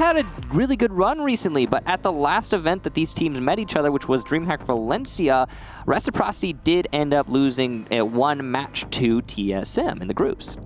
had a really good run recently, but at the last event that these teams met each other, which was DreamHack Valencia, Reciprocity did end up losing one match to TSM in the groups.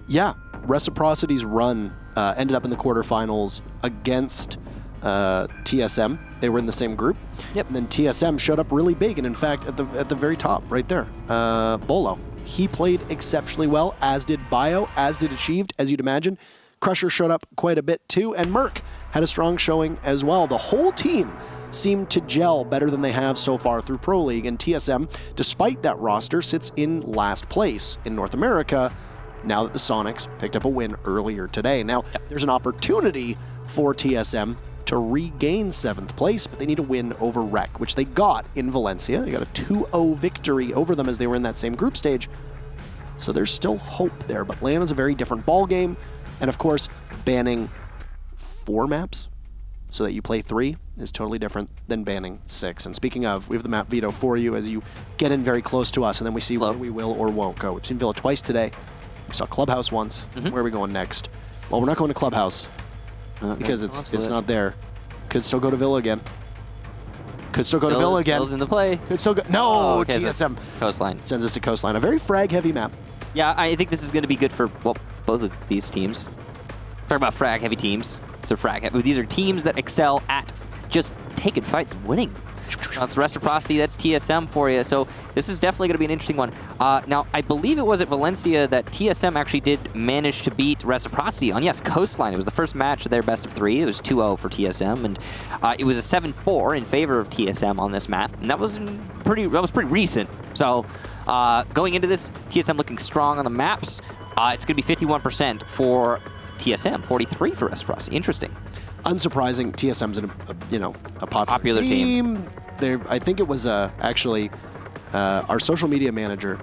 Yeah, Reciprocity's run ended up in the quarterfinals against TSM. They were in the same group. Yep. And then TSM showed up really big, and in fact, at the very top, right there, Bolo. He played exceptionally well, as did Bio, as did Achieved, as you'd imagine. Crusher showed up quite a bit too, and Merc had a strong showing as well. The whole team seemed to gel better than they have so far through Pro League, and TSM, despite that roster, sits in last place in North America now that the Sonics picked up a win earlier today. Now, there's an opportunity for TSM to regain 7th place, but they need a win over Rec, which they got in Valencia. They got a 2-0 victory over them as they were in that same group stage. So there's still hope there, but LAN is a very different ball game. And of course, banning 4 maps so that you play 3 is totally different than banning 6. And speaking of, we have the map veto for you as you get in very close to us, and then we see where we will or won't go. We've seen Villa twice today. We saw Clubhouse once. Where are we going next? Well, we're not going to Clubhouse because it's not there. Could still go to Villa again. Could still go to Villa again. Villa's in the play. Could still go. No, okay, TSM. Coastline sends us to Coastline. A very frag-heavy map. Yeah, I think this is going to be good for both of these teams. Talk about frag-heavy teams. So these are teams that excel at just taking fights and winning. That's Reciprocity, that's TSM for you. So this is definitely going to be an interesting one. Now, I believe it was at Valencia that TSM actually did manage to beat Reciprocity on, yes, Coastline. It was the first match of their best of 3. It was 2-0 for TSM, and it was a 7-4 in favor of TSM on this map. And that was pretty recent. So going into this, TSM looking strong on the maps. It's going to be 51% for TSM, 43 for Reciprocity. Interesting. Unsurprising, TSM's a popular team. I think it was actually our social media manager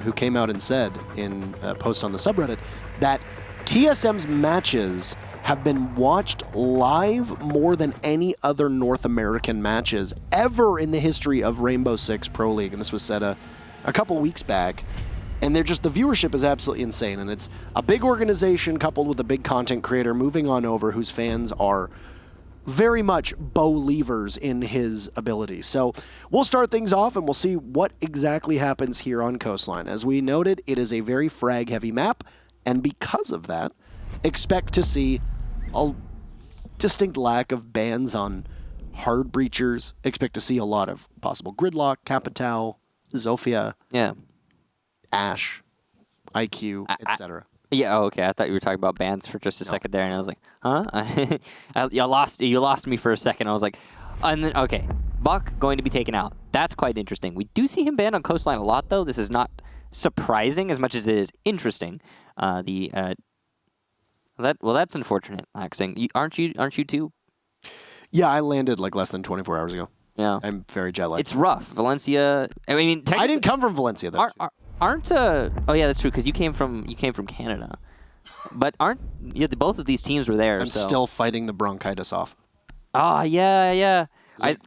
who came out and said in a post on the subreddit that TSM's matches have been watched live more than any other North American matches ever in the history of Rainbow Six Pro League. And this was said a couple weeks back. And the viewership is absolutely insane. And it's a big organization coupled with a big content creator moving on over whose fans are very much believers in his ability. So we'll start things off and we'll see what exactly happens here on Coastline. As we noted, it is a very frag-heavy map. And because of that, expect to see a distinct lack of bans on hard breachers. Expect to see a lot of possible gridlock, Capital, Zofia. Yeah. Ash, IQ, etc. Yeah, okay. I thought you were talking about bans for just a second there, and I was like, huh? You lost me for a second. I was like, and then, okay, Buck going to be taken out. That's quite interesting. We do see him banned on Coastline a lot, though. This is not surprising as much as it is interesting. That's unfortunate, Laxing. Aren't you too? Yeah, I landed like less than 24 hours ago. Yeah, I'm very jet lagged. It's rough. Valencia. I mean, I didn't come from Valencia though. Oh yeah, that's true because you came from Canada, but both of these teams were there. I'm still fighting the bronchitis off. Oh yeah.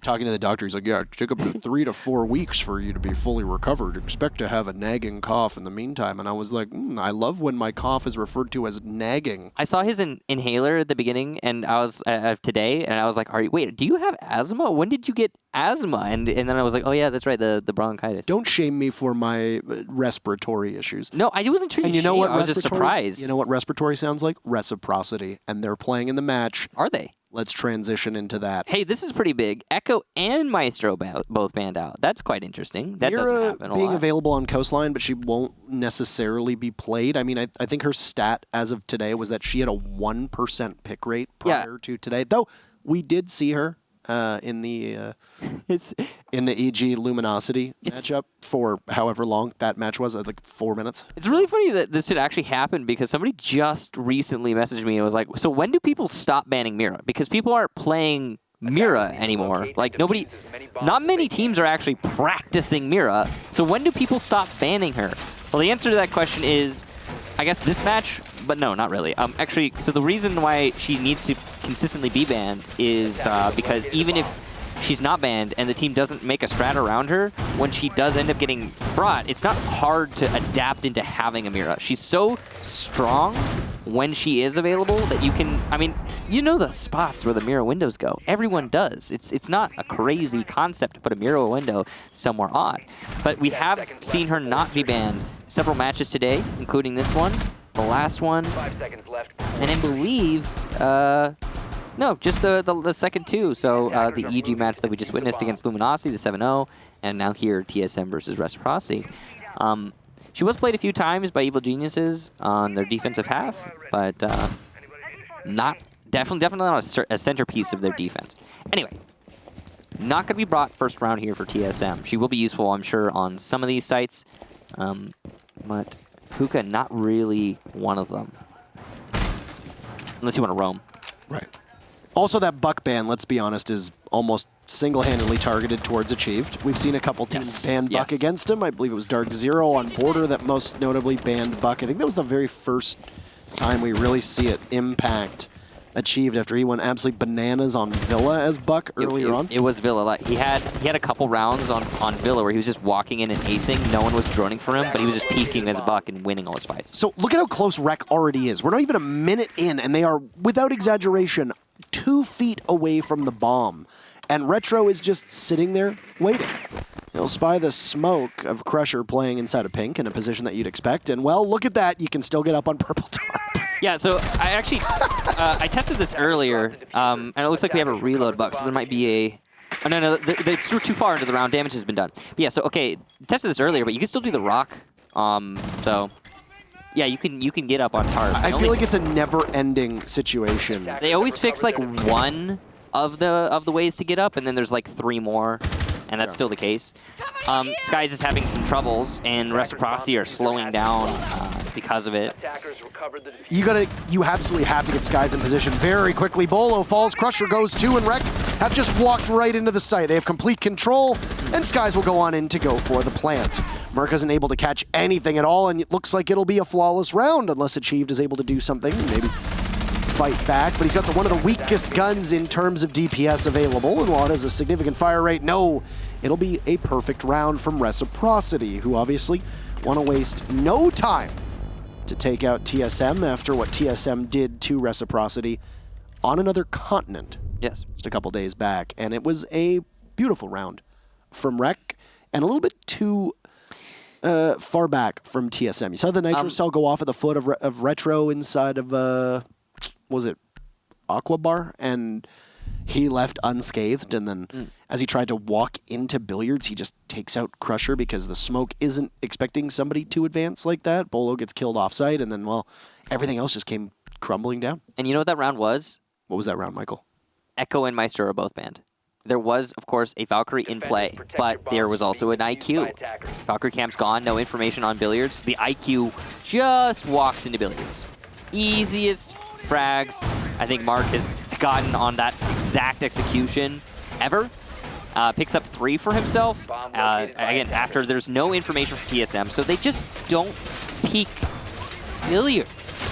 Talking to the doctor, he's like, yeah, it took up to 3 to 4 weeks for you to be fully recovered. Expect to have a nagging cough in the meantime. And I was like, I love when my cough is referred to as nagging. I saw his inhaler at the beginning, and I was today, and I was like, wait, do you have asthma? When did you get asthma? And then I was like, oh yeah, that's right, the bronchitis. Don't shame me for my respiratory issues. No, I wasn't trying to shame. I was just surprised. You know what respiratory sounds like? Reciprocity. And they're playing in the match. Are they? Let's transition into that. Hey, this is pretty big. Echo and Maestro both banned out. That's quite interesting. That doesn't happen a lot. Being available on Coastline, but she won't necessarily be played. I mean, I think her stat as of today was that she had a 1% pick rate prior to today. Though we did see her in the EG Luminosity matchup for however long that match was, like 4 minutes. It's really funny that this should actually happen because somebody just recently messaged me and was like, so when do people stop banning Mira? Because people aren't playing Mira anymore. Like not many teams are actually practicing Mira. So when do people stop banning her? Well, the answer to that question is, I guess this match, but no, not really. Actually, so the reason why she needs to consistently be banned is because even if she's not banned and the team doesn't make a strat around her, when she does end up getting brought, it's not hard to adapt into having a Mira. She's so strong when she is available that you can, I mean, you know the spots where the Mira windows go. Everyone does. It's not a crazy concept to put a Mira window somewhere odd. But we have seen her not be banned several matches today, including this one, the last one, and I believe, no, just the second two. So the EG match that we just witnessed against Luminosity, the 7-0, and now here TSM versus Reciprocity. She was played a few times by Evil Geniuses on their defensive half, but definitely not a centerpiece of their defense. Anyway, not going to be brought first round here for TSM. She will be useful, I'm sure, on some of these sites, but Hookah, not really one of them. Unless you want to roam. Right. Also, that Buck ban, let's be honest, is almost single-handedly targeted towards Achieved. We've seen a couple teams ban Buck against him. I believe it was Dark Zero on Border that most notably banned Buck. I think that was the very first time we really see it impact Achieved after he went absolutely bananas on Villa as Buck earlier on. It was Villa. Like, he had a couple rounds on Villa where he was just walking in and acing. No one was droning for him, but he was just peeking as Buck and winning all his fights. So look at how close Rec already is. We're not even a minute in, and they are, without exaggeration, 2 feet away from the bomb. And Retro is just sitting there waiting. He'll spy the smoke of Crusher playing inside of pink in a position that you'd expect. And, well, look at that. You can still get up on purple tarp. Yeah, so I actually I tested this earlier, and it looks like we have a reload bug, so there might be a... Oh, no, it's too far into the round. Damage has been done. But yeah, so, okay, tested this earlier, but you can still do the rock. So, yeah, you can get up on tarp. I feel like it's a never-ending situation. They always fix, like, one of the ways to get up, and then there's, like, 3 more. And that's still the case. Skies is having some troubles, and Reciprocity are slowing down because of it. You absolutely have to get Skies in position very quickly. Bolo falls, Crusher goes 2, and Rec have just walked right into the site. They have complete control, and Skies will go on in to go for the plant. Merc isn't able to catch anything at all, and it looks like it'll be a flawless round unless Achieved is able to do something, maybe fight back, but he's got one of the weakest guns in terms of DPS available, and while it has a significant fire rate, no, it'll be a perfect round from Reciprocity, who obviously want to waste no time to take out TSM after what TSM did to Reciprocity on another continent. Yes. Just a couple days back, and it was a beautiful round from Rec, and a little bit too far back from TSM. You saw the Nitro Cell go off at the foot of Retro inside of... was it Aqua Bar? And he left unscathed, and then as he tried to walk into Billiards, he just takes out Crusher because the smoke isn't expecting somebody to advance like that. Bolo gets killed offsite, and then, well, everything else just came crumbling down. And you know what that round was? What was that round, Michael? Echo and Meister are both banned. There was, of course, a Valkyrie in play, but there was also an IQ. Valkyrie camp's gone, no information on Billiards. The IQ just walks into Billiards. Easiest frags I think Mark has gotten on that exact execution ever. Picks up 3 for himself. Again, after there's no information from TSM, so they just don't peek Billiards.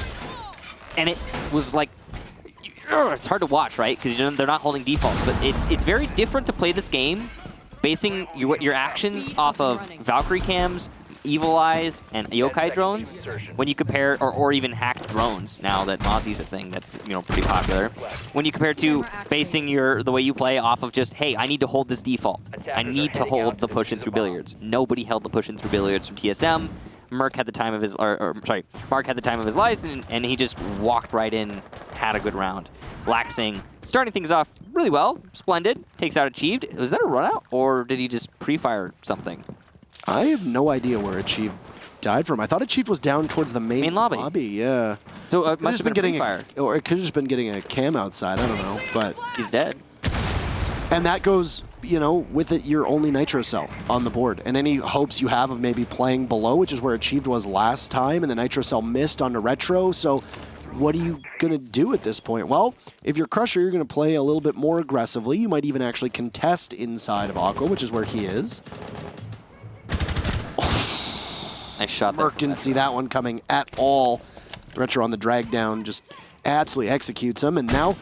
And it was like, it's hard to watch, right? Because they're not holding defaults, but it's very different to play this game basing your actions off of Valkyrie cams, Evil Eyes, and Yokai drones when you compare, or even hacked drones now that Mozzie's a thing that's pretty popular. When you compare to basing the way you play off of just, hey, I need to hold this default. I need to hold the push in through Billiards. Nobody held the push in through Billiards from TSM. Mark had the time of his life, and he just walked right in, had a good round. Laxing, starting things off really well, splendid, takes out Achieved. Was that a run out, or did he just pre-fire something? I have no idea where Achieved died from. I thought Achieved was down towards the main lobby. Yeah. So it must have been getting or it could have just been getting a cam outside. I don't know, but he's dead. And that goes, with it, your only Nitro Cell on the board. And any hopes you have of maybe playing below, which is where Achieved was last time, and the Nitro Cell missed onto Retro. So what are you going to do at this point? Well, if you're Crusher, you're going to play a little bit more aggressively. You might even actually contest inside of Aqua, which is where he is. Nice shot there. Merc didn't see that one coming at all. Retro on the drag down just absolutely executes him. And now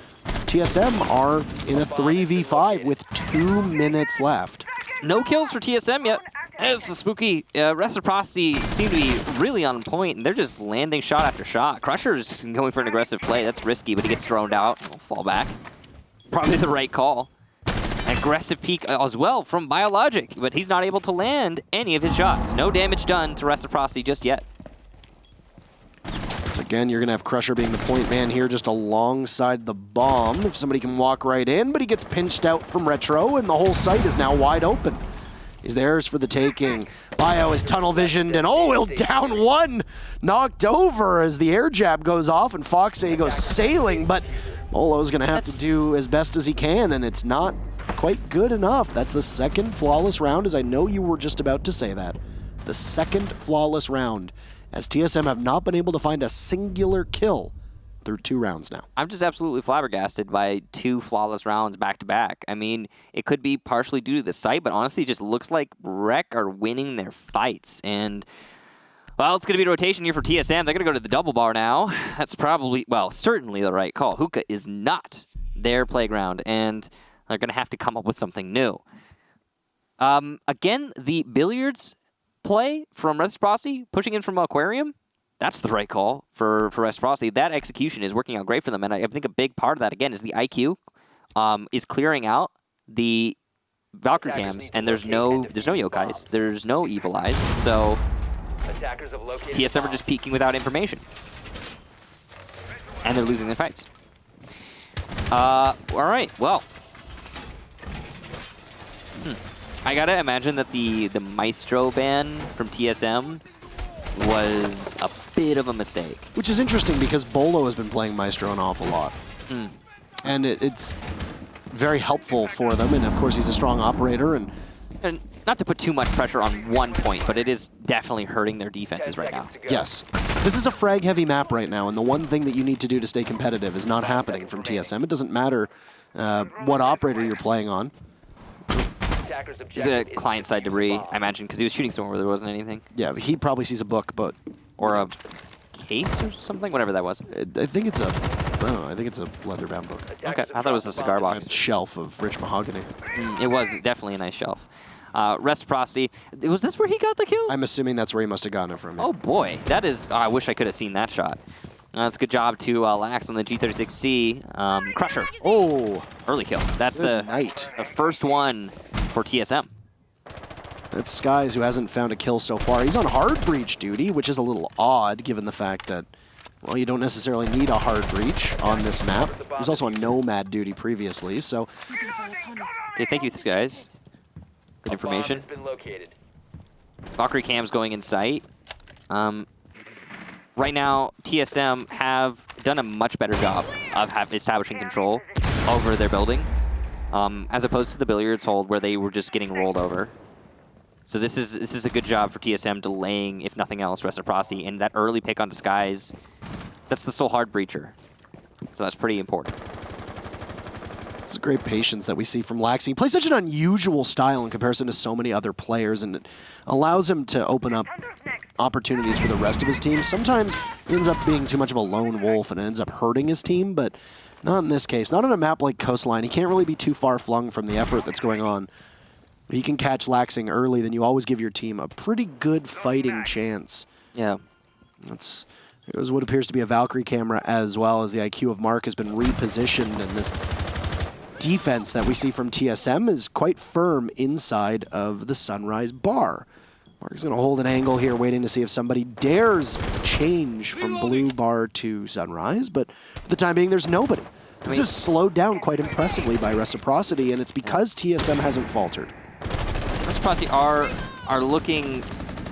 TSM are in a 3v5 with 2 minutes left. No kills for TSM yet. It's a spooky. Reciprocity seem to be really on point, and they're just landing shot after shot. Crusher's going for an aggressive play. That's risky, but he gets droned out. He'll fall back. Probably the right call. An aggressive peek as well from Biologic, but he's not able to land any of his shots. No damage done to Reciprocity just yet. Once again, you're going to have Crusher being the point man here just alongside the bomb. If somebody can walk right in, but he gets pinched out from Retro, and the whole site is now wide open. He's theirs for the taking. Bio is tunnel visioned, and oh, he'll down one. Knocked over as the air jab goes off, and Foxay goes sailing, but Molo's going to have to do as best as he can, and it's not quite good enough. That's the second flawless round, as I know you were just about to say that. The second flawless round, as TSM have not been able to find a singular kill through 2 rounds now. I'm just absolutely flabbergasted by 2 flawless rounds back-to-back. I mean, it could be partially due to the site, but honestly, it just looks like Rec are winning their fights. And, well, it's going to be rotation here for TSM. They're going to go to the double bar now. That's probably, well, certainly the right call. Hookah is not their playground, and they're going to have to come up with something new. Again, the billiards play from Reciprocity, pushing in from Aquarium, that's the right call for Reciprocity. That execution is working out great for them, and I think a big part of that, again, is the IQ is clearing out the Valkyrie cams, and there's no yokais, there's no evil eyes, so TSM are just peeking without information. And they're losing their fights. All right, well. I gotta imagine that the Maestro ban from TSM was a bit of a mistake. Which is interesting because Bolo has been playing Maestro an awful lot. And it's very helpful for them, and of course he's a strong operator. And not to put too much pressure on one point, but it is definitely hurting their defenses right now. Yes. This is a frag-heavy map right now, and the one thing that you need to do to stay competitive is not happening from TSM. It doesn't matter what operator you're playing on. He's a client-side debris, I imagine, because he was shooting somewhere where there wasn't anything. Yeah, he probably sees a book, but... Or a case or something, whatever that was. I think it's a... I don't know, I think it's a leather-bound book. Okay, I thought it was a cigar box. A shelf of rich mahogany. It was definitely a nice shelf. Reciprocity. Was this where he got the kill? I'm assuming that's where he must have gotten it from. Oh boy, that is... I wish I could have seen that shot. That's a good job to Lax on the G36C. Crusher. Oh, early kill. That's the first one for TSM. That's Skies, who hasn't found a kill so far. He's on hard breach duty, which is a little odd given the fact that, well, you don't necessarily need a hard breach on this map. He's also on nomad duty previously, so... Okay, thank you, Skies. Good information. Valkyrie cam's going in sight. Right now, TSM have done a much better job of establishing control over their building, as opposed to the billiards hold where they were just getting rolled over. So this is a good job for TSM delaying, if nothing else, Reciprocity. And that early pick on Disguise, that's the sole hard breacher. So that's pretty important. It's great patience that we see from Laxi. He plays such an unusual style in comparison to so many other players, and it allows him to open up opportunities for the rest of his team. Sometimes he ends up being too much of a lone wolf and it ends up hurting his team, but not in this case. Not on a map like Coastline. He can't really be too far flung from the effort that's going on. If he can catch Laxing early, then you always give your team a pretty good fighting chance. Yeah. It was what appears to be a Valkyrie camera, as well as the IQ of Mark has been repositioned, and this defense that we see from TSM is quite firm inside of the Sunrise bar. Mark is going to hold an angle here, waiting to see if somebody dares change from blue bar to Sunrise, but for the time being, there's nobody. This is slowed down quite impressively by Reciprocity, and it's because TSM hasn't faltered. Reciprocity are looking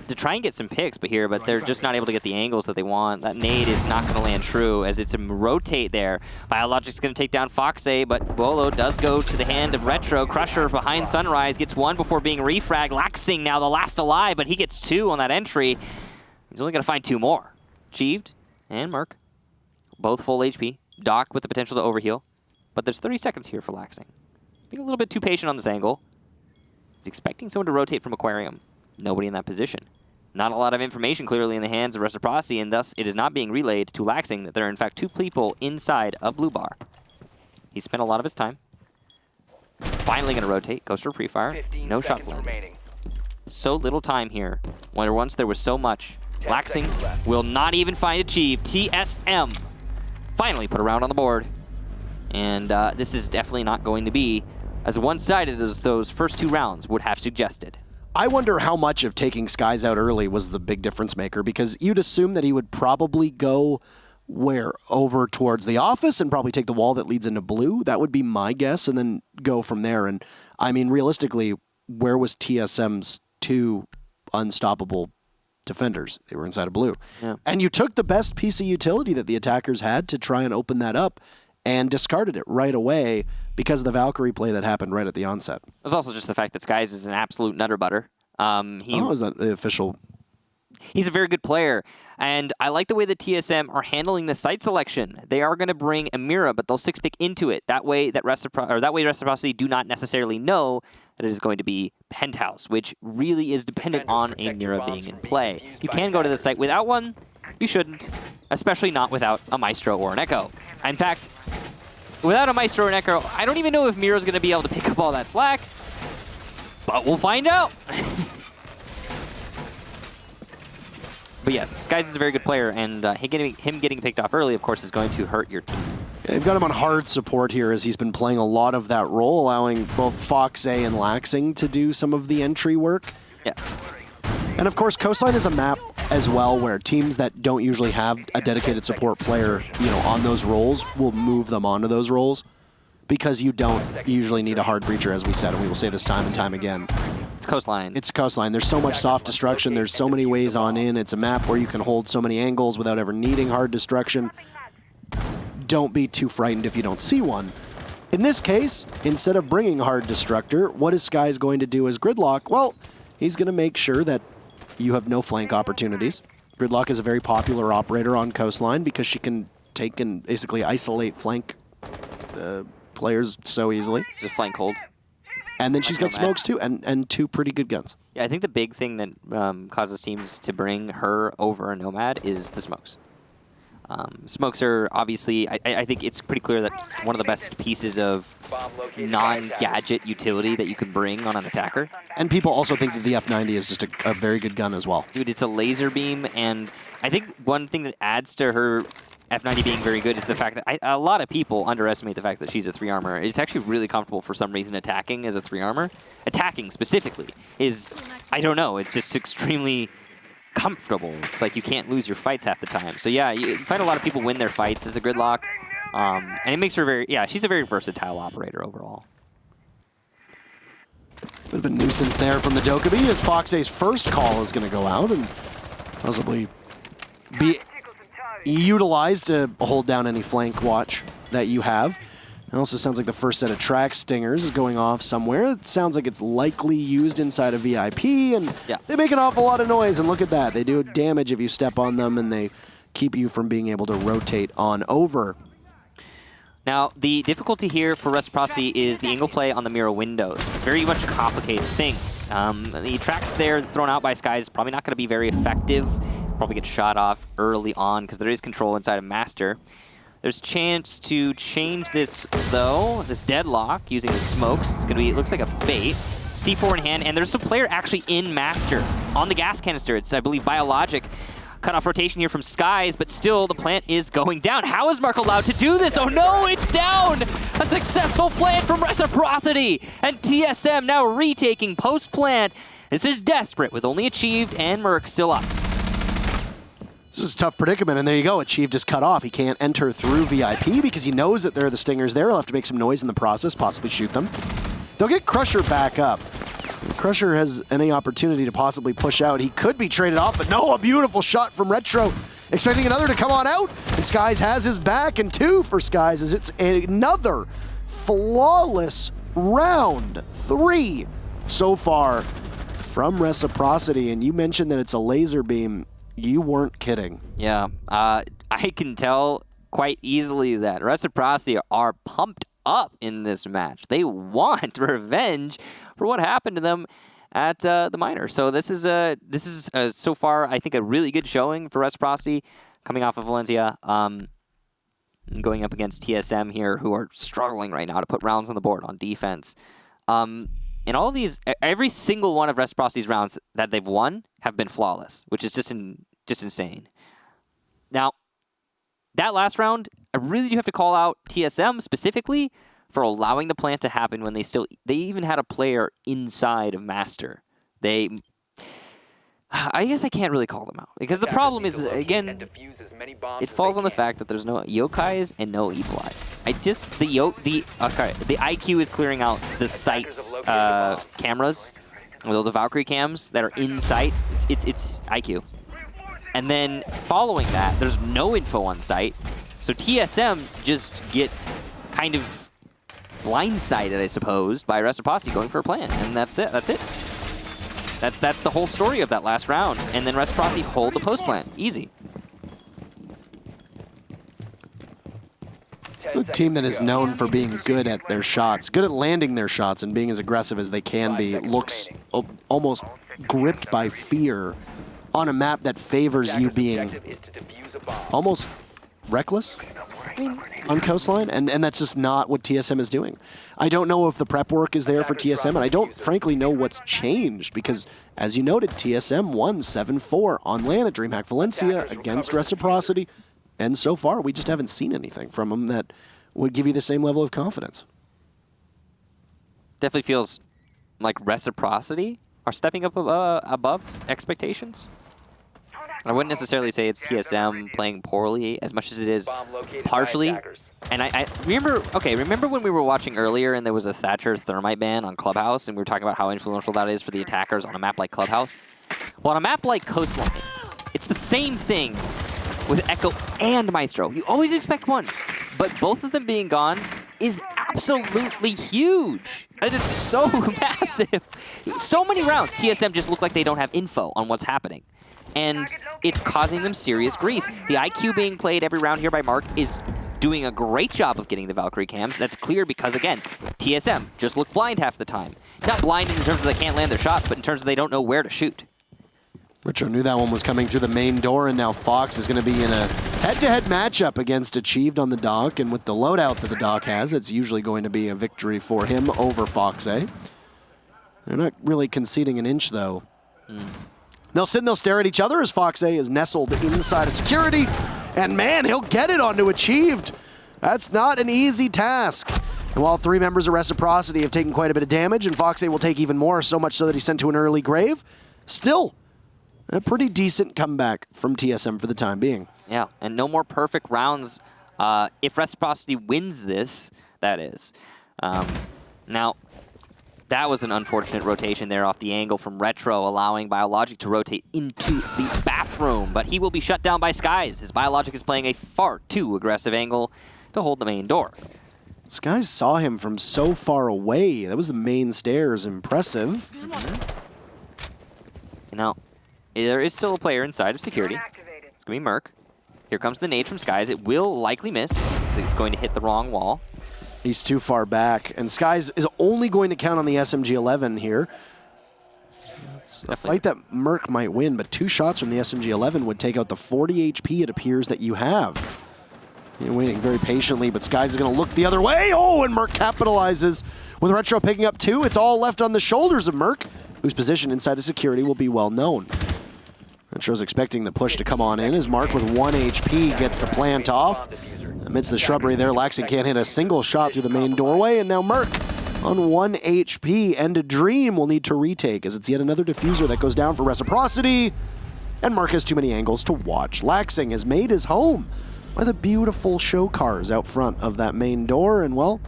to try and get some picks but they're just not able to get the angles that they want. That nade is not going to land true as it's a rotate there. Biologic's going to take down Foxay, but Bolo does go to the hand of Retro. Crusher behind Sunrise gets one before being refragged. Laxing now the last alive, but he gets 2 on that entry. He's only going to find 2 more. Achieved and Merc, both full HP. Doc with the potential to overheal, but there's 30 seconds here for Laxing. Being a little bit too patient on this angle. He's expecting someone to rotate from Aquarium. Nobody in that position. Not a lot of information clearly in the hands of Reciprocity, and thus it is not being relayed to Laxing that there are in fact 2 people inside of blue bar. He spent a lot of his time. Finally going to rotate. Goes for pre-fire. No shots landed. So little time here. When once there was so much. Laxing will not even find Achieve. TSM finally put a round on the board. And this is definitely not going to be as one-sided as those first 2 rounds would have suggested. I wonder how much of taking Skies out early was the big difference maker, because you'd assume that he would probably go over towards the office and probably take the wall that leads into blue. That would be my guess, and then go from there. And I mean, realistically, where was TSM's 2 unstoppable defenders? They were inside of blue. Yeah. And you took the best piece of utility that the attackers had to try and open that up and discarded it right away because of the Valkyrie play that happened right at the onset. It was also just the fact that Skies is an absolute nutter butter. Is that the official? He's a very good player, and I like the way the TSM are handling the site selection. They are going to bring Amira, but they'll 6-pick into it. That way, Reciprocity do not necessarily know that it is going to be Penthouse, which really is dependent on a Mira being in play. You can go to the site without one. You shouldn't, especially not without a Maestro or an Echo. In fact, without a Maestro or an Echo, I don't even know if Mira's going to be able to pick up all that slack, but we'll find out. But yes, Skies is a very good player, and him getting picked off early, of course, is going to hurt your team. Yeah, they've got him on hard support here as he's been playing a lot of that role, allowing both Fox A and Laxing to do some of the entry work. Yeah. And of course, Coastline is a map as well where teams that don't usually have a dedicated support player, on those roles will move them onto those roles, because you don't usually need a hard breacher, as we said, and we will say this time and time again. It's Coastline. It's Coastline. There's so much soft destruction. There's so many ways on in. It's a map where you can hold so many angles without ever needing hard destruction. Don't be too frightened if you don't see one. In this case, instead of bringing hard destructor, what is Skies going to do as Gridlock? Well, he's going to make sure that you have no flank opportunities. Gridlock is a very popular operator on Coastline because she can take and basically isolate flank players so easily. Just flank hold. And then she's got smokes too, and 2 pretty good guns. Yeah, I think the big thing that causes teams to bring her over a Nomad is the smokes. Smokes are obviously, I think it's pretty clear that one of the best pieces of non-gadget utility that you can bring on an attacker. And people also think that the F90 is just a very good gun as well. Dude, it's a laser beam, and I think one thing that adds to her F90 being very good is the fact that a lot of people underestimate the fact that she's a 3 armor. It's actually really comfortable for some reason attacking as a 3 armor. Attacking specifically is, I don't know, it's just extremely comfortable. It's like you can't lose your fights half the time. So yeah, you find a lot of people win their fights as a Gridlock. And it makes her she's a very versatile operator overall. Bit of a nuisance there from the Dokkaebi as Fox A's first call is going to go out and possibly be utilized to hold down any flank watch that you have. It also sounds like the first set of track stingers is going off somewhere. It sounds like it's likely used inside a VIP, and they make an awful lot of noise, and look at that. They do damage if you step on them, and they keep you from being able to rotate on over. Now, the difficulty here for Reciprocity is the angle play on the mirror windows. Very much complicates things. The tracks there thrown out by Skies is probably not going to be very effective. Probably get shot off early on because there is control inside of Master. There's a chance to change this, though, this deadlock using the smokes. It's going to be, it looks like a bait. C4 in hand, and there's a player actually in Master on the gas canister. It's, I believe, Biologic. Cut off rotation here from Skies, but still the plant is going down. How is Mark allowed to do this? Oh no, it's down! A successful plant from Reciprocity! And TSM now retaking post-plant. This is desperate with only Achieved and Merc still up. This is a tough predicament, and there you go. Achieved is cut off. He can't enter through VIP because he knows that there are the stingers there. He'll have to make some noise in the process, possibly shoot them. They'll get Crusher back up. If Crusher has any opportunity to possibly push out, he could be traded off, but no, a beautiful shot from Retro. Expecting another to come on out, and Skies has his back, and 2 for Skies as it's another flawless round 3 so far from Reciprocity. And you mentioned that it's a laser beam. You weren't kidding. Yeah, I can tell quite easily that Reciprocity are pumped up in this match. They want revenge for what happened to them at the minor. So this is so far, I think, a really good showing for Reciprocity coming off of Valencia. going up against TSM here, who are struggling right now to put rounds on the board on defense. In all of these, every single one of Reciprocity's rounds that they've won have been flawless, which is just insane. Now, that last round, I really do have to call out TSM specifically for allowing the plant to happen when they even had a player inside of Master. I guess I can't really call them out because the problem is, again, it falls on the fact that there's no yokais and no equalize. The IQ is clearing out the site's cameras, the Valkyrie cams that are in sight. It's IQ, and then following that, there's no info on site, so TSM just get kind of blindsided, I suppose, by Reciprocity going for a plan, and that's it. That's the whole story of that last round. And then Reciprocity hold the post plan. Easy. A team that is known for being good at their shots, good at landing their shots and being as aggressive as they can be, looks almost gripped by fear on a map that favors you being almost reckless on Coastline, and that's just not what TSM is doing. I don't know if the prep work is there for TSM, and I don't frankly know what's changed because, as you noted, TSM won 7-4 on LAN at DreamHack Valencia against Reciprocity, and so far we just haven't seen anything from them that would give you the same level of confidence. Definitely feels like Reciprocity are stepping up above expectations. I wouldn't necessarily say it's TSM playing poorly as much as it is partially. And I remember when we were watching earlier and there was a Thatcher Thermite ban on Clubhouse and we were talking about how influential that is for the attackers on a map like Clubhouse? Well, on a map like Coastline, it's the same thing with Echo and Maestro. You always expect one, but both of them being gone is absolutely huge. It is so massive. So many rounds, TSM just look like they don't have info on what's happening. And it's causing them serious grief. The IQ being played every round here by Mark is doing a great job of getting the Valkyrie cams. That's clear because, again, TSM just look blind half the time. Not blind in terms of they can't land their shots, but in terms of they don't know where to shoot. Richo knew that one was coming through the main door, and now Fox is going to be in a head-to-head matchup against Achieved on the dock, and with the loadout that the dock has, it's usually going to be a victory for him over Fox, eh? They're not really conceding an inch, though. They'll sit and they'll stare at each other as Fox A is nestled inside of security. And man, he'll get it onto Achieved. That's not an easy task. And while 3 members of Reciprocity have taken quite a bit of damage, and Fox A will take even more, so much so that he's sent to an early grave, still a pretty decent comeback from TSM for the time being. Yeah, and no more perfect rounds if Reciprocity wins this, that is. Now, that was an unfortunate rotation there off the angle from Retro, allowing Biologic to rotate into the bathroom, but he will be shut down by Skies. His Biologic is playing a far too aggressive angle to hold the main door. Skies saw him from so far away. That was the main stairs. Impressive. Now, there is still a player inside of security. It's going to be Merc. Here comes the nade from Skies. It will likely miss, so it's going to hit the wrong wall. He's too far back, and Skies is only going to count on the SMG-11 here. It's a fight that Merc might win, but 2 shots from the SMG-11 would take out the 40 HP it appears that you have. You're waiting very patiently, but Skies is going to look the other way. Oh, and Merc capitalizes. With Retro picking up 2, it's all left on the shoulders of Merc, whose position inside of security will be well known. Retro's expecting the push to come on in as Mark with 1 HP gets the plant off. Amidst the shrubbery there, Laxon can't hit a single shot through the main doorway, and now Merc on 1 HP, and a Dream will need to retake as it's yet another diffuser that goes down for Reciprocity, and Merc has too many angles to watch. Laxing has made his home by the beautiful show cars out front of that main door, and well,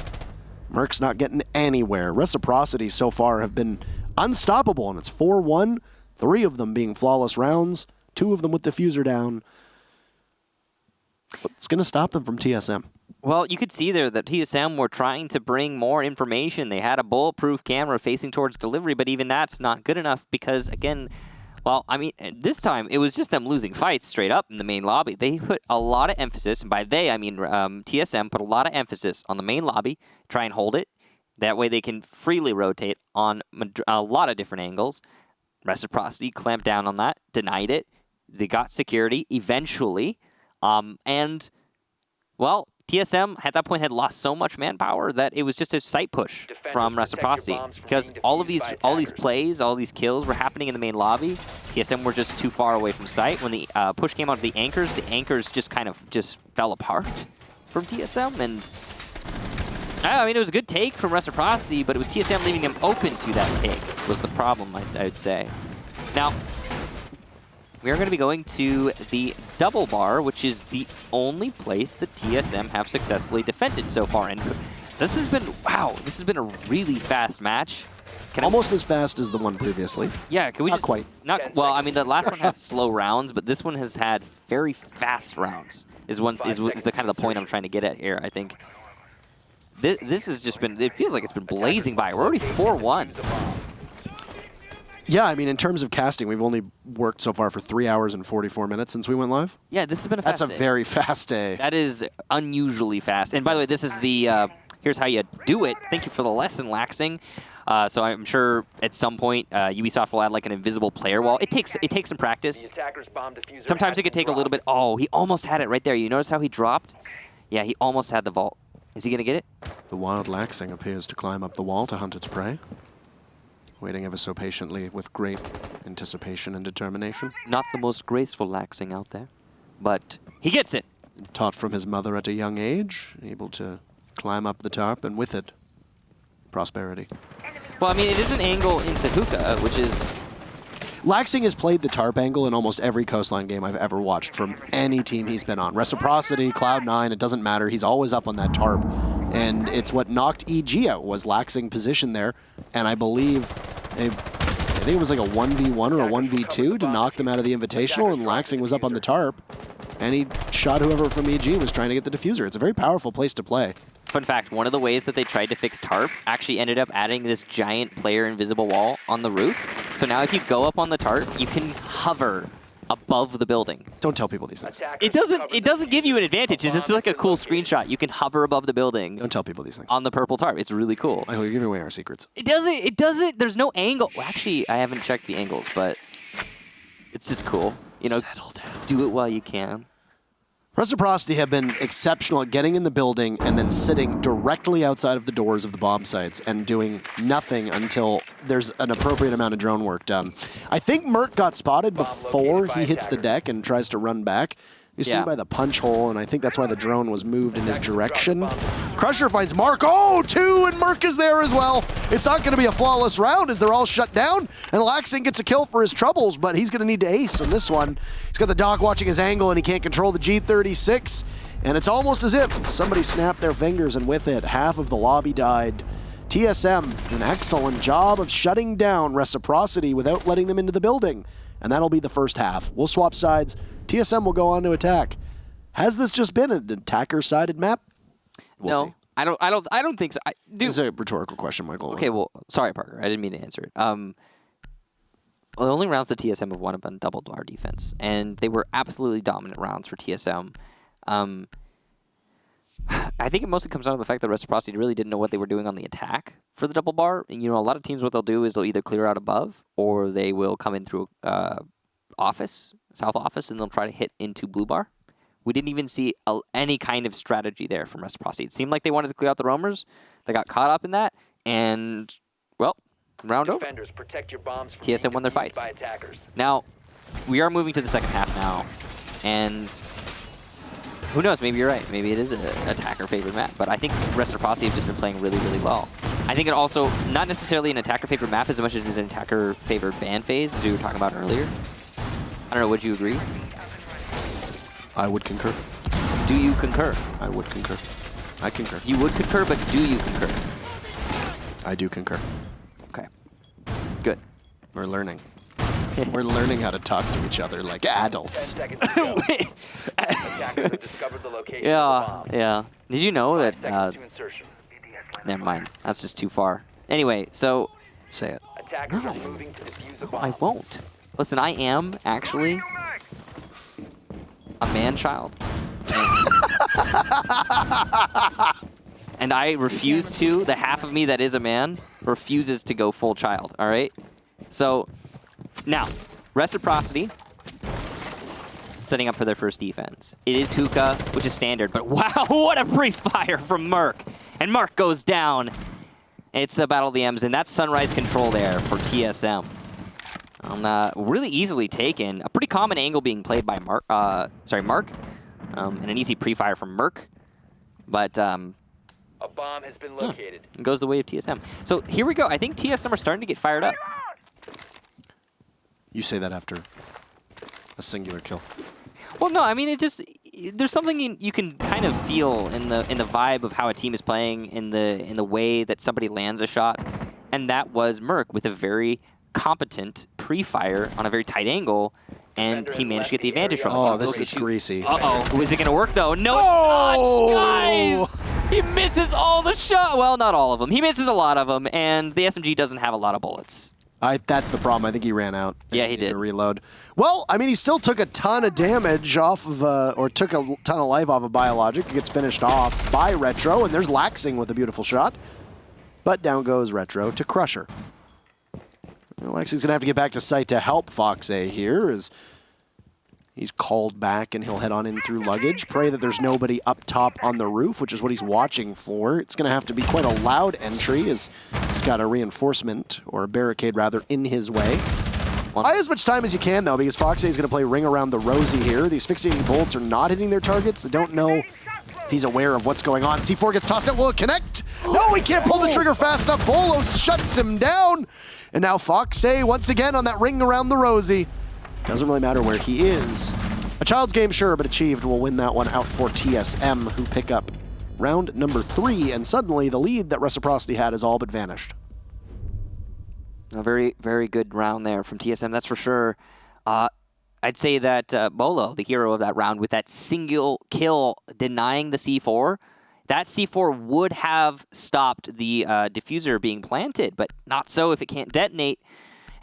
Merc's not getting anywhere. Reciprocity so far have been unstoppable, and it's 4-1, 3 of them being flawless rounds, 2 of them with diffuser down. What's going to stop them from TSM? Well, you could see there that TSM were trying to bring more information. They had a bulletproof camera facing towards delivery, but even that's not good enough because, again, well, I mean, this time it was just them losing fights straight up in the main lobby. They put a lot of emphasis, and by they, I mean TSM put a lot of emphasis on the main lobby, try and hold it. That way they can freely rotate on a lot of different angles. Reciprocity clamped down on that, denied it. They got security eventually. And, well, TSM at that point had lost so much manpower that it was just a site push from Reciprocity, because all these plays, all these kills were happening in the main lobby. TSM were just too far away from site. When the push came out of the anchors just kind of fell apart from TSM, and I mean, it was a good take from Reciprocity, but it was TSM leaving them open to that take was the problem, I would say. Now, we are going to be going to the double bar, which is the only place that TSM have successfully defended so far. And this has been, wow, this has been a really fast match. Almost as fast as the one previously. Yeah, can we Not just... quite. Well, I mean, the last one had slow rounds, but this one has had very fast rounds, is the kind of the point I'm trying to get at here, I think. This has just been, it feels like it's been blazing by. We're already 4-1. Yeah, I mean, in terms of casting, we've only worked so far for 3 hours and 44 minutes since we went live. Yeah, this has been a fast day. That's a very fast day. That is unusually fast. And by the way, this is the, here's how you do it. Thank you for the lesson, Laxing. So I'm sure at some point Ubisoft will add like an invisible player wall. It takes some practice. Sometimes it could take a little bit. Oh, he almost had it right there. You notice how he dropped? Yeah, he almost had the vault. Is he going to get it? The wild Laxing appears to climb up the wall to hunt its prey. Waiting ever so patiently with great anticipation and determination. Not the most graceful Laxing out there, but he gets it. Taught from his mother at a young age, able to climb up the tarp, and with it, prosperity. Well, I mean, it is an angle into hookah, which is... Laxing has played the tarp angle in almost every Coastline game I've ever watched from any team he's been on. Reciprocity, Cloud9, it doesn't matter. He's always up on that tarp. And it's what knocked EG out, was Laxing position there. And I believe, I think it was like a 1v1 or a 1v2 to knock them out of the Invitational, and Laxing was up on the tarp. And he shot whoever from EG was trying to get the diffuser. It's a very powerful place to play. Fun fact, one of the ways that they tried to fix tarp actually ended up adding this giant player invisible wall on the roof. So now if you go up on the tarp, you can hover above the building. Don't tell people these things. It doesn't give you an advantage. It's just like a cool screenshot. You can hover above the building. Don't tell people these things. On the purple tarp. It's really cool. Michael, you're giving away our secrets. It doesn't, there's no angle. Well, actually, I haven't checked the angles, but it's just cool. You know, settle down. Do it while you can. Reciprocity have been exceptional at getting in the building and then sitting directly outside of the doors of the bomb sites and doing nothing until there's an appropriate amount of drone work done. I think Mert got spotted before he hits the deck and tries to run back. You see by the punch hole, and I think that's why the drone was moved in his direction. Crusher finds Mark. Oh, two, and Merc is there as well. It's not going to be a flawless round as they're all shut down, and Laxing gets a kill for his troubles, but he's going to need to ace on this one. He's got the dog watching his angle, and he can't control the G36, and it's almost as if somebody snapped their fingers, and with it, half of the lobby died. TSM, an excellent job of shutting down Reciprocity without letting them into the building, and that'll be the first half. We'll swap sides. TSM will go on to attack. Has this just been an attacker-sided map? We'll see. I don't think so. This is a rhetorical question, Michael. Okay, well, sorry, Parker. I didn't mean to answer it. Well, the only rounds that TSM have won have been double bar defense, and they were absolutely dominant rounds for TSM. I think it mostly comes down to the fact that Reciprocity really didn't know what they were doing on the attack for the double bar. And, you know, a lot of teams, what they'll do is they'll either clear out above, or they will come in through south office, and they'll try to hit into blue bar. We didn't even see any kind of strategy there from Reciprocity. It seemed like they wanted to clear out the roamers. They got caught up in that, and, well, round over. TSM won their fights. Now, we are moving to the second half now, and who knows, maybe you're right. Maybe it is an attacker-favored map, but I think Reciprocity have just been playing really, really well. I think it also, not necessarily an attacker-favored map as much as it's an attacker-favored ban phase, as we were talking about earlier. I don't know, would you agree? I would concur. Do you concur? I would concur. I concur. You would concur, but do you concur? I do concur. Okay. Good. We're learning. We're learning how to talk to each other like adults. Yeah. Did you know that... never mind. That's just too far. Anyway, so... Say it. No, I won't. Listen, I am actually a man-child. And I refuse to, the half of me that is a man, refuses to go full child, all right? So, now, Reciprocity setting up for their first defense. It is Hookah, which is standard, but wow, what a pre-fire from Merc. And Merc goes down. It's the Battle of the M's, and that's Sunrise control there for TSM. Really easily taken. A pretty common angle being played by Mark, and an easy pre-fire from Merc. But a bomb has been located. It goes the way of TSM. So here we go. I think TSM are starting to get fired up. You say that after a singular kill. Well, no, I mean there's something you can kind of feel in the vibe of how a team is playing, in the way that somebody lands a shot, and that was Merc with a very competent pre-fire on a very tight angle, and he managed to get the advantage from it. Oh, this is greasy. Uh-oh. Is it going to work, though? No, it's not! Guys! He misses all the shots. Well, not all of them. He misses a lot of them, and the SMG doesn't have a lot of bullets. That's the problem. I think he ran out. Yeah, he did. To reload. Well, I mean, he still took a ton of damage off of, or took a ton of life off of Biologic. He gets finished off by Retro, and there's Laxing with a beautiful shot. But down goes Retro to Crusher. Laxing's going to have to get back to site to help Foxay here as he's called back, and he'll head on in through luggage. Pray that there's nobody up top on the roof, which is what he's watching for. It's going to have to be quite a loud entry as he's got a reinforcement, or a barricade rather, in his way. Buy as much time as you can, though, because Foxay is going to play Ring Around the Rosie here. These fixating bolts are not hitting their targets. I don't know if he's aware of what's going on. C4 gets tossed out. Will it connect? No, he can't pull the trigger fast enough. Bolo shuts him down. And now Foxay once again on that Ring Around the Rosie. Doesn't really matter where he is. A child's game, sure, but Achieved will win that one out for TSM, who pick up round number 3, and suddenly the lead that Reciprocity had has all but vanished. A very, very good round there from TSM, that's for sure. I'd say that Bolo, the hero of that round, with that single kill denying the C4, that C4 would have stopped the diffuser being planted, but not so if it can't detonate.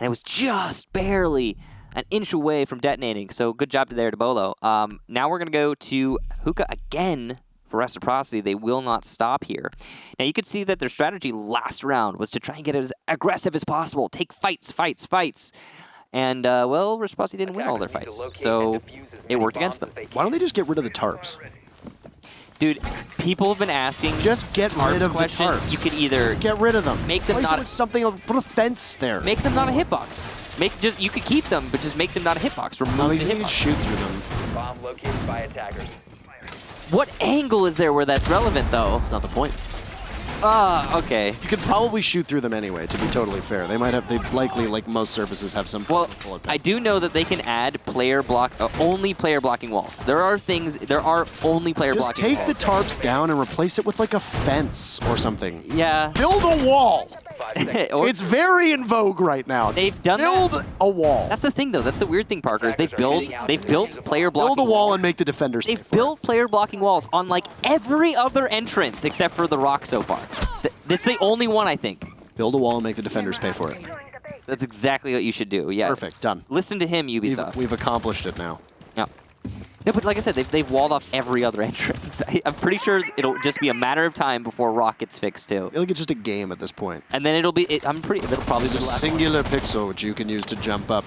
And it was just barely an inch away from detonating, so good job there to Bolo. Now we're going to go to Hookah again for Reciprocity. They will not stop here. Now you could see that their strategy last round was to try and get as aggressive as possible, take fights. And, well, Reciprocity didn't win all their fights, so it worked against them. Why don't they just get rid of the tarps? Dude, people have been asking. Just get rid of the tarps. You could either just get rid of them. Make them not not with something. Put a fence there. Make them not a hitbox. You could keep them, but just make them not a hitbox. Remove the hitbox. You can shoot through them. Bomb located by attackers. What angle is there where that's relevant, though? That's not the point. Okay. You could probably shoot through them anyway, to be totally fair. They likely, like most surfaces, have some bullet bill. I do know that they can add only player blocking walls. There are only player blocking walls. Just take the tarps down and replace it with like a fence or something. Yeah. Build a wall. It's very in vogue right now. They've done Build a wall. That's the thing, though. That's the weird thing, Parker, is they've built player blocking walls. Build a wall and make the defenders They've built player blocking walls on, like, every other entrance except for the Rock so far. That's the only one, I think. Build a wall and make the defenders pay for it. That's exactly what you should do, yeah. Perfect, done. Listen to him, Ubisoft. We've accomplished it now. Yeah. No, but like I said, they've walled off every other entrance. I'm pretty sure it'll just be a matter of time before Rock gets fixed, too. It'll get just a game at this point. And then it'll probably be the last one. Singular pixel which you can use to jump up.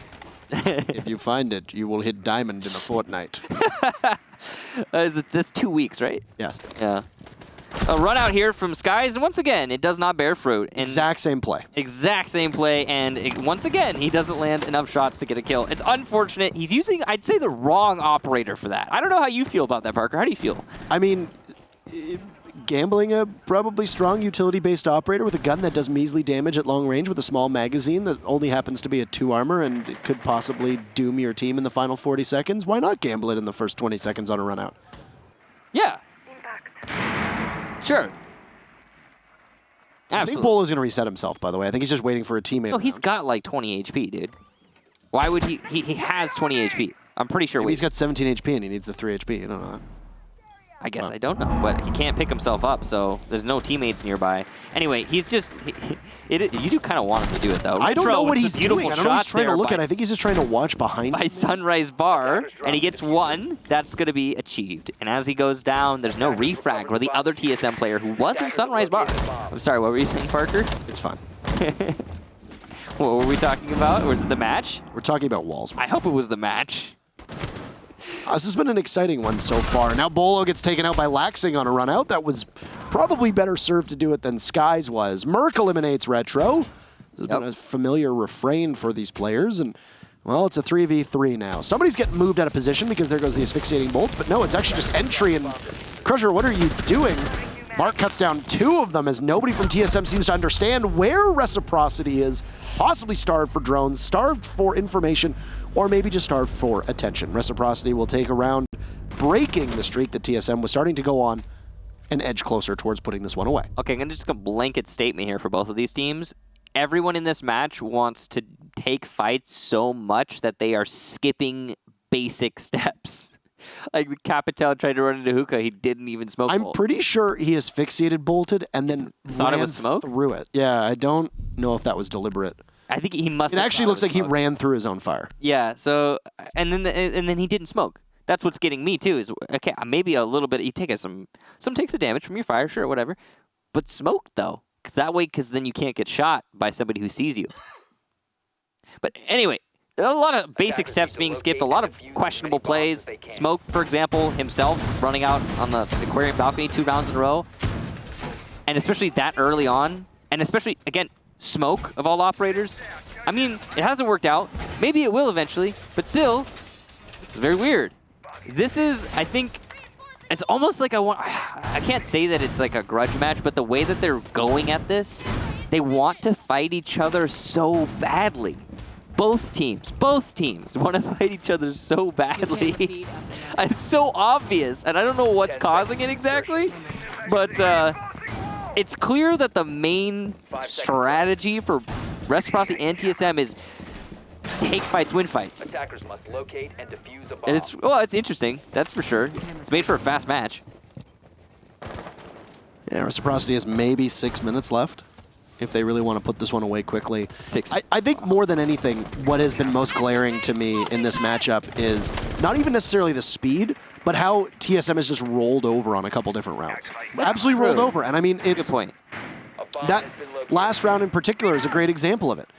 If you find it, you will hit diamond in a fortnight. That's 2 weeks, right? Yes. Yeah. A run out here from Skies, and once again, it does not bear fruit. And exact same play. Exact same play, and once again, he doesn't land enough shots to get a kill. It's unfortunate. He's using, I'd say, the wrong operator for that. I don't know how you feel about that, Parker. How do you feel? I mean, gambling a probably strong utility-based operator with a gun that does measly damage at long range with a small magazine that only happens to be a 2 armor and it could possibly doom your team in the final 40 seconds. Why not gamble it in the first 20 seconds on a run out? Yeah. Sure. Absolutely. I think Bolo's going to reset himself, by the way. I think he's just waiting for a teammate. No, he's got like 20 HP, dude. Why would he? He has 20 HP. I'm pretty sure. Maybe he's got 17 HP and he needs the 3 HP. I don't know that. I guess I don't know, but he can't pick himself up, so there's no teammates nearby. Anyway, he's just... you do kind of want him to do it, though. I don't know what he's doing. I don't know what he's trying to look at. I think he's just trying to watch behind by Sunrise Bar, and he gets one. That's going to be achieved. And as he goes down, there's no refrag where the other TSM player who was in Sunrise Bar... I'm sorry, what were you saying, Parker? It's fine. What were we talking about? Was it the match? We're talking about walls. I hope it was the match. This has been an exciting one so far. Now Bolo gets taken out by Laxing on a run out. That was probably better served to do it than Skies was. Merc eliminates Retro. This has been a familiar refrain for these players, and well, it's a 3v3 now. Somebody's getting moved out of position because there goes the asphyxiating bolts, but no, it's actually just entry, and Crusher, what are you doing? Mark cuts down 2 of them as nobody from TSM seems to understand where Reciprocity is, possibly starved for drones, starved for information, or maybe just starved for attention. Reciprocity will take a round, breaking the streak that TSM was starting to go on, and edge closer towards putting this one away. Okay, I'm going to just go blanket statement here for both of these teams. Everyone in this match wants to take fights so much that they are skipping basic steps. Like Capital tried to run into Hookah, he didn't even smoke. I'm pretty sure he asphyxiated bolted and then thought it was smoke through it. Yeah, I don't know if that was deliberate. I think he must. It actually looks like he ran through his own fire. Yeah. So and then he didn't smoke. That's what's getting me too. Is okay, maybe a little bit. You take some takes of damage from your fire, sure, whatever. But smoke though, because then you can't get shot by somebody who sees you. But anyway. There are a lot of basic steps being skipped, a lot of questionable plays. Smoke, for example, himself running out on the aquarium balcony 2 rounds in a row. And especially that early on. And especially, again, Smoke of all operators. I mean, it hasn't worked out. Maybe it will eventually, but still, it's very weird. This is, I think, it's almost like I can't say that it's like a grudge match, but the way that they're going at this, they want to fight each other so badly. Both teams want to fight each other so badly. It's so obvious, and I don't know what's causing it exactly, but it's clear that the main strategy for Reciprocity and TSM is take fights, win fights. Attackers must locate and defuse a bomb. And it's interesting, that's for sure. It's made for a fast match. Yeah, Reciprocity has maybe 6 minutes left if they really want to put this one away quickly. I think more than anything, what has been most glaring to me in this matchup is not even necessarily the speed, but how TSM has just rolled over on a couple different rounds. Absolutely rolled over. And I mean, it's good point. That last round in particular is a great example of it.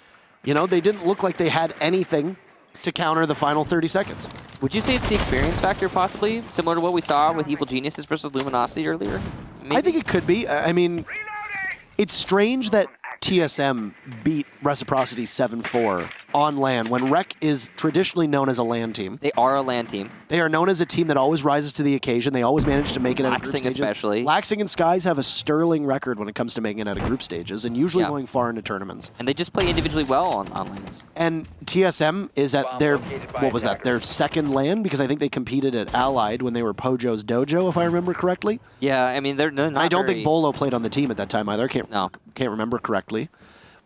You know, they didn't look like they had anything to counter the final 30 seconds. Would you say it's the experience factor, possibly? Similar to what we saw with Evil Geniuses versus Luminosity earlier? Maybe? I think it could be. I mean, it's strange that TSM beat Reciprocity 7-4 on LAN when Rec is traditionally known as a LAN team. They are a LAN team. They are known as a team that always rises to the occasion. They always manage to make it out of group Laxing stages. especially. Laxing and Skies have a sterling record when it comes to making it out of group stages and usually going far into tournaments. And they just play individually well on LANs. And TSM is at their, what was that, their second LAN? Because I think they competed at Allied when they were Pojo's dojo, if I remember correctly. Yeah, I mean, they're not I don't think Bolo played on the team at that time either. I can't remember correctly.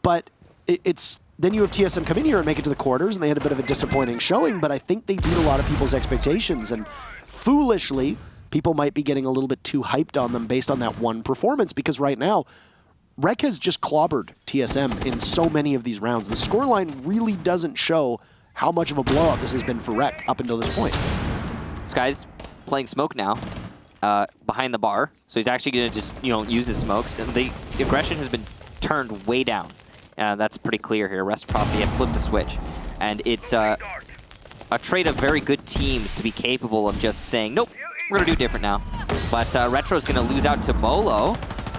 But it's then you have TSM come in here and make it to the quarters, and they had a bit of a disappointing showing, but I think they beat a lot of people's expectations. And foolishly, people might be getting a little bit too hyped on them based on that one performance, because right now, Rec has just clobbered TSM in so many of these rounds. The scoreline really doesn't show how much of a blowout this has been for Rec up until this point. This guy's playing Smoke now, behind the bar, so he's actually going to just use his smokes, and the aggression has been turned way down. That's pretty clear here. Reciprocity had flipped a switch. And it's a trait of very good teams to be capable of just saying, nope, we're going to do different now. But Retro's going to lose out to Bolo.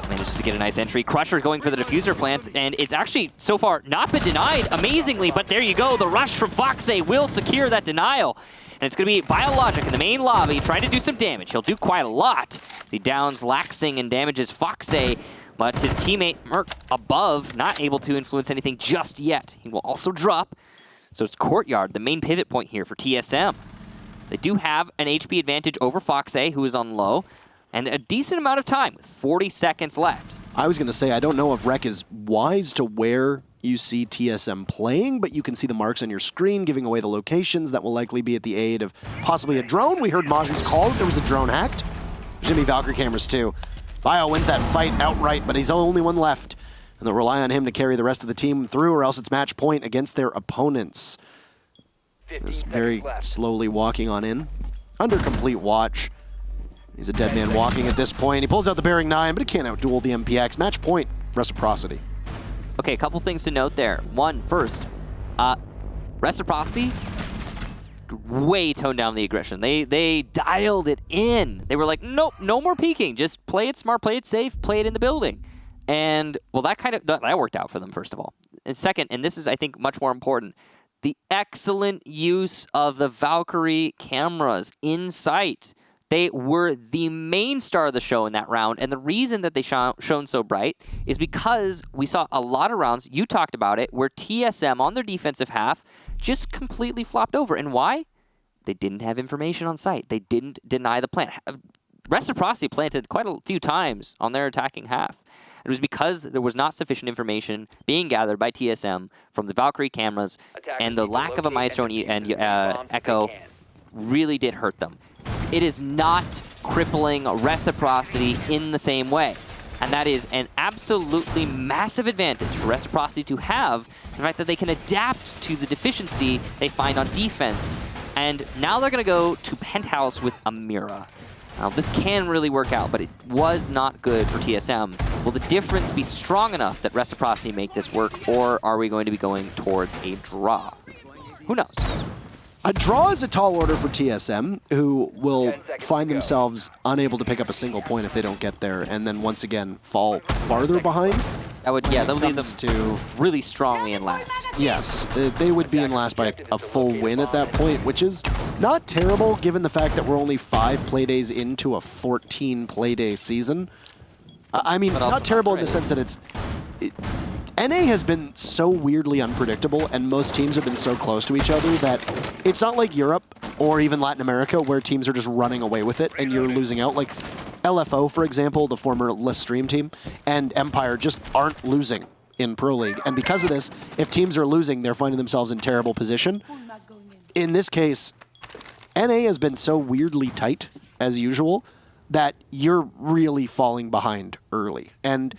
Manages to get a nice entry. Crusher's going for the diffuser plant, and it's actually, so far, not been denied amazingly, but there you go. The rush from Foxay will secure that denial. And it's going to be Biologic in the main lobby trying to do some damage. He'll do quite a lot. He downs Laxing and damages Foxay. But his teammate, Merc, above, not able to influence anything just yet. He will also drop. So it's Courtyard, the main pivot point here for TSM. They do have an HP advantage over Foxay, who is on low, and a decent amount of time with 40 seconds left. I was going to say, I don't know if Rec is wise to where you see TSM playing, but you can see the marks on your screen giving away the locations. That will likely be at the aid of possibly a drone. We heard Mozzie's call that there was a drone hacked. There's going to be Valkyrie cameras too. Bio wins that fight outright, but he's the only one left. And they'll rely on him to carry the rest of the team through, or else it's match point against their opponents. Just very slowly walking on in. Under complete watch. He's a dead man walking at this point. He pulls out the Bearing 9, but he can't outduel the MPX. Match point, Reciprocity. Okay, a couple things to note there. One, first, Reciprocity way toned down the aggression. They dialed it in. They were like, nope, no more peeking. Just play it smart, play it safe, play it in the building. And, well, that worked out for them, first of all. And second, and this is, I think, much more important, the excellent use of the Valkyrie cameras in sight. They were the main star of the show in that round, and the reason that they shone so bright is because we saw a lot of rounds, you talked about it, where TSM on their defensive half just completely flopped over. And why? They didn't have information on site. They didn't deny the plant. Reciprocity planted quite a few times on their attacking half. It was because there was not sufficient information being gathered by TSM from the Valkyrie cameras, and the lack of a Maestro and Echo really did hurt them. It is not crippling Reciprocity in the same way. And that is an absolutely massive advantage for Reciprocity to have, the fact that they can adapt to the deficiency they find on defense. And now they're going to go to Penthouse with Amira. Now, this can really work out, but it was not good for TSM. Will the difference be strong enough that Reciprocity make this work, or are we going to be going towards a draw? Who knows? A draw is a tall order for TSM, who will find themselves unable to pick up a single point if they don't get there, and then once again fall farther behind. That would, yeah, that would leave them to really strongly in last. Yes, they would be in last by a full win at that point, which is not terrible given the fact that we're only 5 playdays into a 14 playday season. I mean, not terrible in the sense that NA has been so weirdly unpredictable, and most teams have been so close to each other that it's not like Europe or even Latin America where teams are just running away with it and you're losing out. Like LFO, for example, the former List Stream team, and Empire just aren't losing in Pro League. And because of this, if teams are losing, they're finding themselves in terrible position. In this case, NA has been so weirdly tight, as usual, that you're really falling behind early. And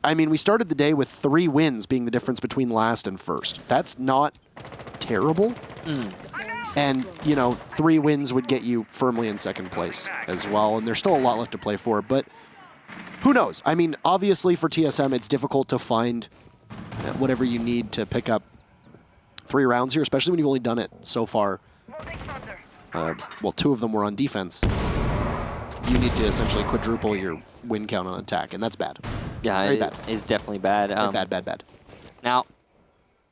I mean, we started the day with 3 wins being the difference between last and first. That's not terrible. And, you know, 3 wins would get you firmly in second place as well. And there's still a lot left to play for, but who knows? I mean, obviously for TSM, it's difficult to find whatever you need to pick up 3 rounds here, especially when you've only done it so far. Well, 2 of them were on defense. You need to essentially quadruple your win count on attack, and that's bad. Yeah, it is definitely bad. Bad. Now,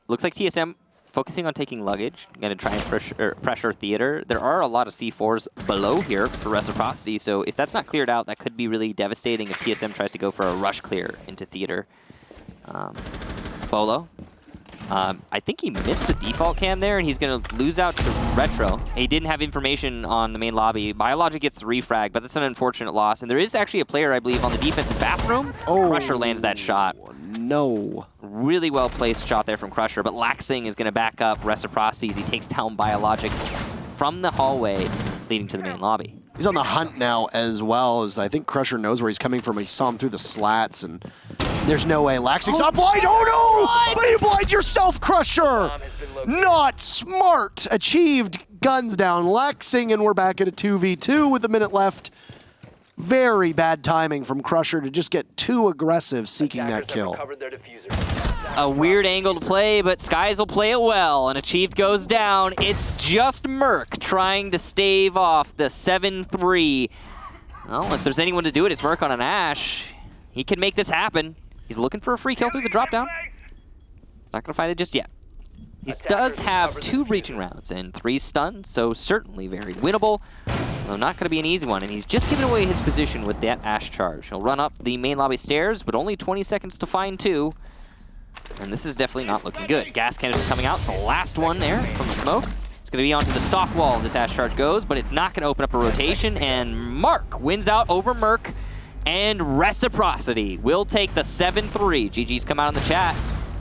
looks like TSM focusing on taking luggage, going to try and pressure theater. There are a lot of C4s below here for Reciprocity, so if that's not cleared out, that could be really devastating if TSM tries to go for a rush clear into theater. Bolo. I think he missed the default cam there, and he's going to lose out to Retro. He didn't have information on the main lobby. Biologic gets the refrag, but that's an unfortunate loss. And there is actually a player, I believe, on the defensive bathroom. Oh, Crusher lands that shot. No. Really well-placed shot there from Crusher, but Laxing is going to back up Reciprocity as he takes down Biologic from the hallway leading to the main lobby. He's on the hunt now as well, as I think Crusher knows where he's coming from. He saw him through the slats, and there's no way. Laxing's not blind. Oh, no! But you blind yourself, Crusher! Not smart. Achieved. Guns down. Laxing, and we're back at a 2v2 with a minute left. Very bad timing from Crusher to just get too aggressive seeking that kill. A weird angle to play, but Skies will play it well, and Achieved goes down. It's just Merc trying to stave off the 7-3. Well, if there's anyone to do it, it's Merc on an Ash. He can make this happen. He's looking for a free kill through the drop down. Not going to find it just yet. He does have 2 breaching rounds and 3 stuns, so certainly very winnable. Though not going to be an easy one, and he's just giving away his position with that Ash charge. He'll run up the main lobby stairs, but only 20 seconds to find 2. And this is definitely not looking good. Gas cannon is coming out. It's the last one there from the smoke. It's going to be onto the soft wall this Ash charge goes, but it's not going to open up a rotation, and Mark wins out over Merc, and Reciprocity will take the 7-3. GG's come out in the chat,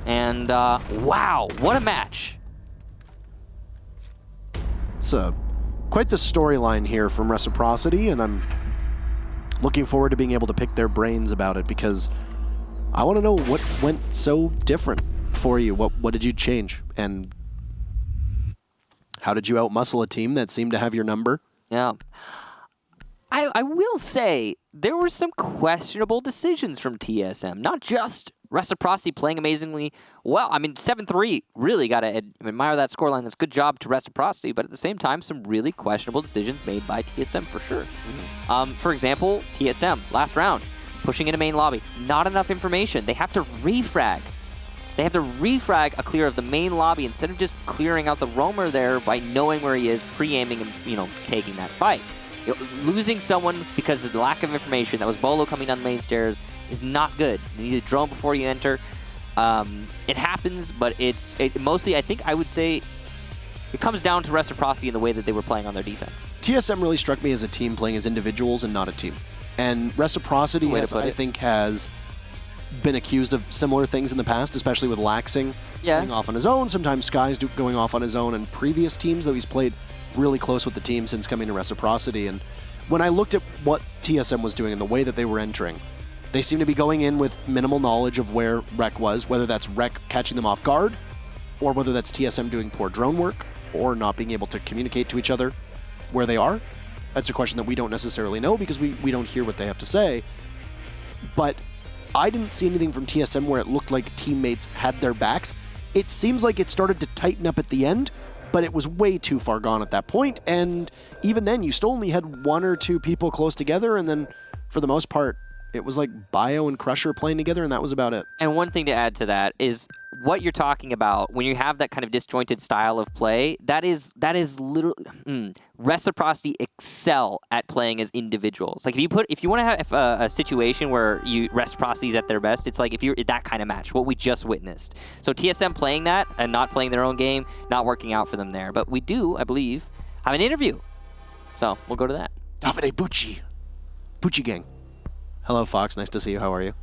and wow, what a match. It's quite the storyline here from Reciprocity, and I'm looking forward to being able to pick their brains about it, because I want to know what went so different for you. What did you change? And how did you outmuscle a team that seemed to have your number? Yeah. I will say there were some questionable decisions from TSM, not just Reciprocity playing amazingly well. I mean, 7-3, really got to admire that scoreline. That's good job to Reciprocity, but at the same time, some really questionable decisions made by TSM for sure. For example, TSM, last round, pushing into main lobby. Not enough information. They have to refrag. They have to refrag a clear of the main lobby instead of just clearing out the roamer there by knowing where he is, pre-aiming and, taking that fight. Losing someone because of the lack of information, that was Bolo coming down the main stairs, is not good. You need to drone before you enter. It happens, but it mostly, I think I would say, it comes down to Reciprocity and the way that they were playing on their defense. TSM really struck me as a team playing as individuals and not a team. And Reciprocity, I think, has been accused of similar things in the past, especially with Laxing going off on his own. Sometimes Sky's going off on his own, and previous teams, though he's played really close with the team since coming to Reciprocity. And when I looked at what TSM was doing and the way that they were entering, they seem to be going in with minimal knowledge of where Rec was, whether that's Rec catching them off guard, or whether that's TSM doing poor drone work, or not being able to communicate to each other where they are. That's a question that we don't necessarily know because we don't hear what they have to say. But I didn't see anything from TSM where it looked like teammates had their backs. It seems like it started to tighten up at the end, but it was way too far gone at that point. And even then, you still only had one or two people close together, and then for the most part, it was like Bio and Crusher playing together, and that was about it. And one thing to add to that is what you're talking about when you have that kind of disjointed style of play. That is literally Reciprocity excel at playing as individuals. Like if you want to have a situation where Reciprocity is at their best, it's like if you're that kind of match, what we just witnessed. So TSM playing that and not playing their own game, not working out for them there. But we do, I believe, have an interview. So we'll go to that. Davide Bucci. Bucci gang. Hello, Fox. Nice to see you. How are you?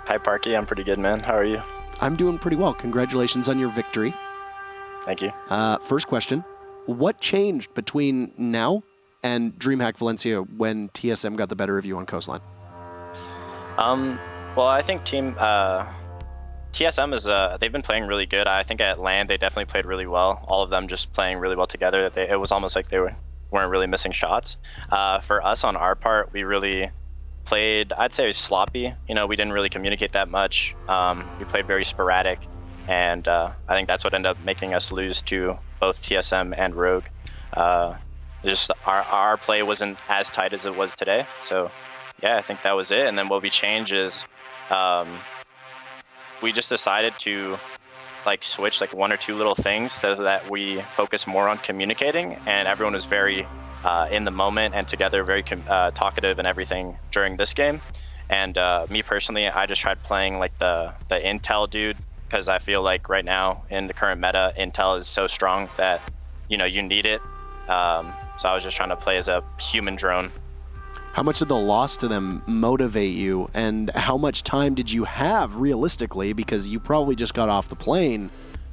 Hi, Parky. I'm pretty good, man. How are you? I'm doing pretty well. Congratulations on your victory. Thank you. First question. What changed between now and DreamHack Valencia when TSM got the better of you on Coastline? Well, I think TSM is, they've been playing really good. I think at LAN, they definitely played really well. All of them just playing really well together. It was almost like they weren't really missing shots. For us on our part, we really played, I'd say, sloppy. We didn't really communicate that much. We played very sporadic, and I think that's what ended up making us lose to both TSM and Rogue. Just our play wasn't as tight as it was today. So yeah, I think that was it. And then what we changed is we just decided to switch one or two little things so that we focus more on communicating, and everyone was very in the moment and together, very talkative and everything during this game. And me personally, I just tried playing the Intel dude, because I feel like right now in the current meta, Intel is so strong that you need it. So I was just trying to play as a human drone. How much did the loss to them motivate you, and how much time did you have realistically, because you probably just got off the plane,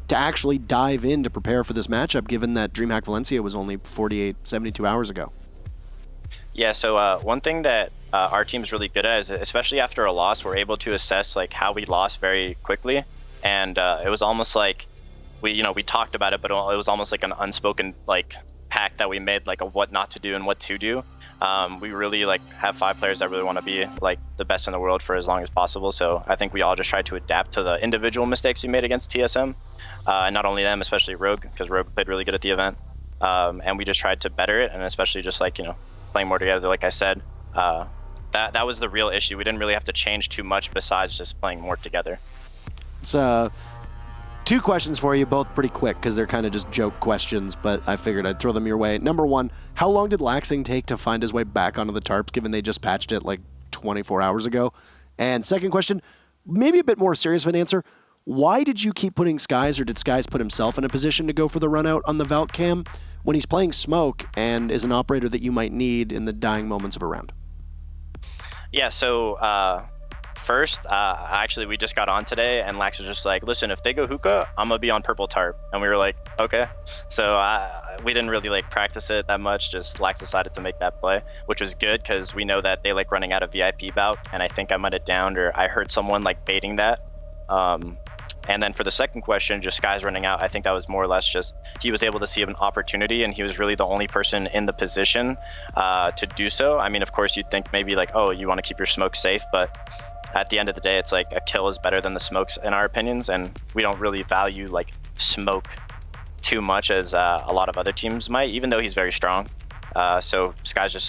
to actually dive in to prepare for this matchup, given that DreamHack Valencia was only 72 hours ago? Yeah, so one thing that our team's really good at is, especially after a loss, we're able to assess how we lost very quickly. And it was almost like we talked about it, but it was almost like an unspoken pact that we made of what not to do and what to do. We really have 5 players that really want to be the best in the world for as long as possible. So I think we all just tried to adapt to the individual mistakes we made against TSM. And not only them, especially Rogue, because Rogue played really good at the event. And we just tried to better it, and especially just playing more together, like I said. That was the real issue. We didn't really have to change too much besides just playing more together. It's 2 questions for you, both pretty quick, because they're kind of just joke questions, but I figured I'd throw them your way. Number 1, how long did Laxing take to find his way back onto the tarps, given they just patched it 24 hours ago? And second question, maybe a bit more serious of an answer. Why did you keep putting Skies, or did Skies put himself in a position to go for the run out on the Valk cam when he's playing Smoke and is an operator that you might need in the dying moments of a round? Yeah, so first, actually, we just got on today, and Lax was just like, listen, if they go hookah, I'm going to be on purple tarp. And we were like, okay. So we didn't really practice it that much. Just Lax decided to make that play, which was good because we know that they running out of VIP bout, and I think I might have downed, or I heard someone baiting that. And then for the second question, just Sky's running out, I think that was more or less just he was able to see an opportunity, and he was really the only person in the position to do so. I mean, of course, you'd think maybe oh, you want to keep your smoke safe, but at the end of the day, it's like a kill is better than the smokes in our opinions, and we don't really value like smoke too much as a lot of other teams might, even though he's very strong. So Sky's just